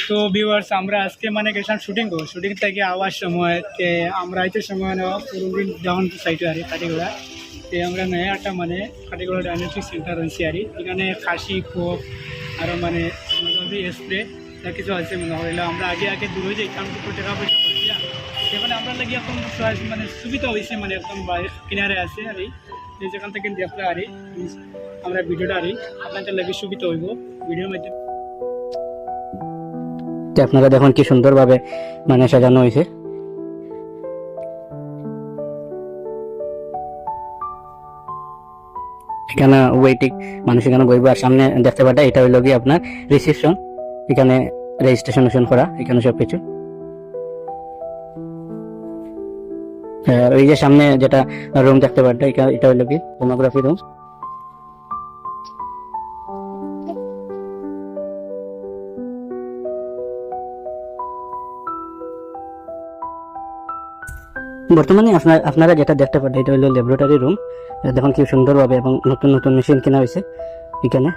তো ভিউয়ার্স আমরা আজকে মানে গেছিলাম শুটিং থেকে আওয়ার সময় আমরা আইতে সময় পুরোদিন ডাউন সাইডে আর কাটিগোড়া আমরা নয় একটা মানে কাটিগোড়া ডায়াগনস্টিক সেন্টার রয়েছে আর এখানে খাসি কোপ আরও মানে স্প্রে কিছু আছে মনে হইলো আমরা আগে আগে দূর হয়ে যাই কারণ টাকা পয়সা করছি এখন আমরা লাগি এখন মানে সুবিধা হয়েছে মানে একদম কিনারে আছে আর যেখান থেকে দেখলে আর আমরা ভিডিওটা আর আপনাদের লাগে সুবিধা হইব ভিডিওর মাধ্যমে। আপনারা দেখুন কি সুন্দরভাবে মানে সাজানো হয়েছে। এখানে ওয়েটিং মানুষ এখানে বইব আর সামনে দেখতে পাটা এটা হইল কি আপনার রিসেপশন, এখানে রেজিস্ট্রেশন করা এখানে সবকিছু। ওই যে সামনে যেটা রুম দেখতে পাটা এটা হইল কি সোনোগ্রাফি রুম। বর্তমানে আপনারা যেটা দেখতে পারেন এটা হলো ল্যাবরেটরি রুম। দেখুন কি সুন্দরভাবে এবং নতুন নতুন মেশিন কেনা হয়েছে এখানে।